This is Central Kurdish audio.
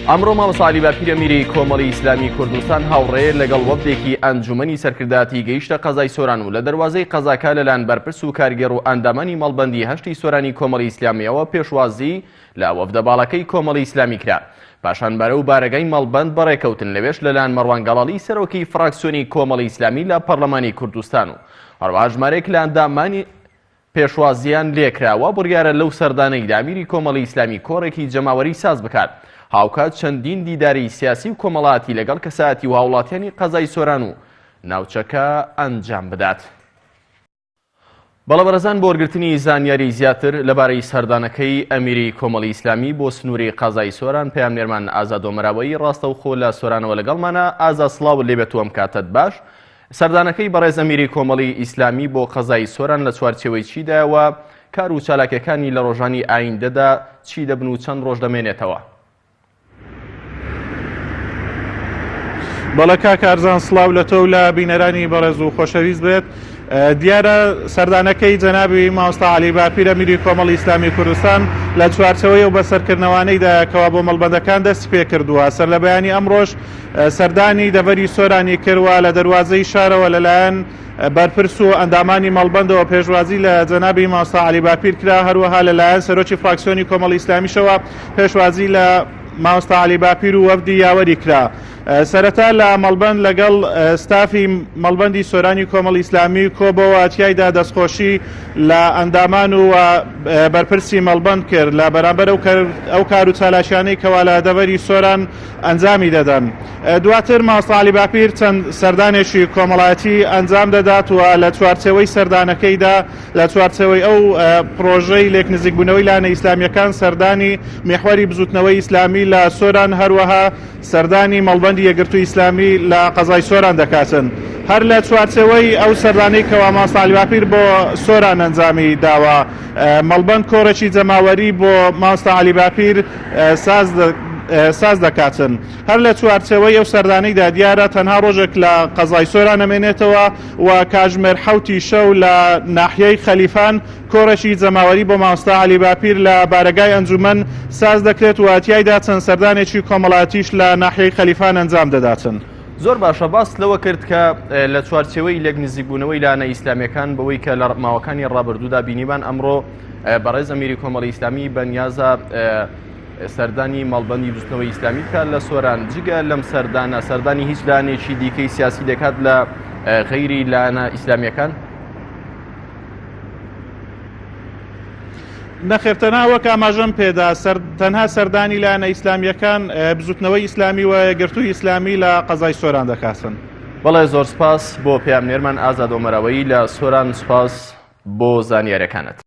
ئەمڕۆ مامۆستا عەلی باپیرە میری کۆمەڵی ئیسلامی کوردستان هاوڕێ لەگەڵ وەفدێکی ئەنجومەنی سەرکردایەتی گەیشتە قەزای سۆران و لە دەروازەی قەزاکە لەلایەن بەرپرس و کارگێڕ و ئەندامانی مەڵبەندی هەشتی سۆرانی کۆمەڵی ئیسلامیەوە پێشوازی لە وەفدە باڵەکەی کۆمەڵی ئیسلامی کرا. پاشان بەرەو بارگەی مەڵبەند بەڕێکەوتن لەوێش لەلایەن مەڕوان گەڵاڵی سەرۆکی فراکسیۆنی کۆمەڵی ئیسلامی لە پەرلەمانی کوردستان و هەروەها ژمارەیەک لە ئەندامانی پێشوازیان لێکراوە بڕیارە لەو سەردانەیدا میری کۆمەڵی ئیسلامی کۆڕێکی جەماوەری ساز بکات. هاوکات چەندین دیداری سیاسی و کۆمەڵایەتی لەگەڵ کەسایەتی و هاوڵاتیانی قەزای سۆران و ناوچەکە ئەنجام بدات. بەڵەبەرزان بۆ وەرگرتنی زانیاری زیاتر لەبارەی سەردانەکەی ئەمیری کۆمەڵی ئیسلامی بۆ سنووری قەزای سۆران پەیامنێرمان ئازاد ئۆمەراوەیی ڕاستەوخۆ لە سۆرانەوە لەگەڵمانە. ئازاد سڵاو لێبێت وەم کاتت باش. سەردانەکەی بەڕێز ئەمیری کۆمەڵی ئیسلامی بۆ قەزای سۆران لە چوارچێوەی چیدایەوە کار و چالاکیەکانی لە ڕۆژانی ئایندەدا چی دەبن و چەند ڕۆژ دەمێنێتەوە؟ بەڵە کارزان سڵاو لە تۆ و لە بینەرانی بەڕێز و خۆشەویست بێت. دیارە سەردانەکەی جەنابی مامۆستا عەلی باپیرە میری کۆمەڵی ئیسلامی کوردستان لە چوارچەوەی و بەسەرکردنەوەیەکدا کەوا بۆ مەڵبەندەکان دەستی پێ کردووە. سەر لە بەیانی ئەمڕۆژ سەردانی دەڤەری سۆرانی کردووە لە دەروازەی شارەوە لەلایەن بەرپرس و ئەندامانی مەڵبەندەوە پێشوازی لە جەنابی مامۆستا عەلی باپیر کرا. هەروەها لەلایەن سەرۆکی فراکسیۆنی کۆمەڵی ئیسلامیشەوە پێشوازی لە مامۆستا عەلی باپیر و وەفدی یاوەری کرا. سەرەتا لە مەڵبەند لەگەڵ ستافی مەڵبەندی سۆرانی کۆمەڵی ئیسلامی کۆبەوە تیایدا دەستخۆشی لە ئەندامان و بەرپرسی مەڵبەند کرد لە بەرامبەر ئەو کار و چالاشیانەی کەوا لە دەڤەری سۆران ئەنجامی دەدەن. دواتر مامۆستا عەلی باپیر چەند سەردانێکی کۆمەڵایەتی ئەنجام دەدات و لە چوارچێوەی سەردانەکەیدا لە چوارچێوەی ئەو پرۆژەی لێک نزیکبوونەوەی لانە ئیسلامیەکان سەردانی میحوەری بزوتنەوەی ئیسلامی لە سۆران هەروەها سەردانی مەڵبەندی یەکگرتووی ئیسلامی لە قەزای سۆران دەکاتن. هەر لە چوارچێوەی ئەو سەردانەی کەوا مامۆستا عەلی باپیر بۆ سۆران ئەنجامی داوە مەڵبەند کۆڕێکی جەماوەری بۆ مامۆستا عەلی باپیر ساز دەکاتن. هەر لە چوارچێوەی ئەو سەردانەیدا دیارە تەنها ڕۆژێک لە قەزای سۆران ئەمێنێتەوە و کاتژمێر 7 شەو لە ناحیەی خەلیفان کۆڕێکی جەماوەری بۆ مامۆستا عەلی باپیر لە بارگای ئەنجومەن ساز دەکرێت و تیایدا چەند سەردانێکی کۆمەڵایەتیش لە ناحیەی خەلیفان ئەنجام دەداتن. زۆر باشە باس لەوە کرد کە لە چوارچێوەی لێک نزیکبوونەوەی لانە ئیسلامیەکان بەوەی کە لە ماوەکانی ڕابردوودا بینیمان ئەمڕۆ بەڕێز ئەمیری کۆمەڵی ئیسلامی بەنیازە سەردانی مەڵبەندی دروستنەوەی ئیسلامی بکات لە سۆران. جگە لەم سەردانی هیچ لانێکی دیکەی سیاسی دەکات لە غەیری لانە ئیسلامیەکان؟ نەخێرتەنها وەک ئاماژەم پێدا تەنها سەردانی لانە ئیسلامیەکان بزوتنەوەی ئیسلامی و یەکگرتووی ئیسلامی لە قەزای سۆران دەکاتن. بەڵێ زۆر سپاس بۆ پەیامنێرمان ئازاد ئۆمەراوەیی لە سۆران. سپاس بۆ زانیاریەکانت.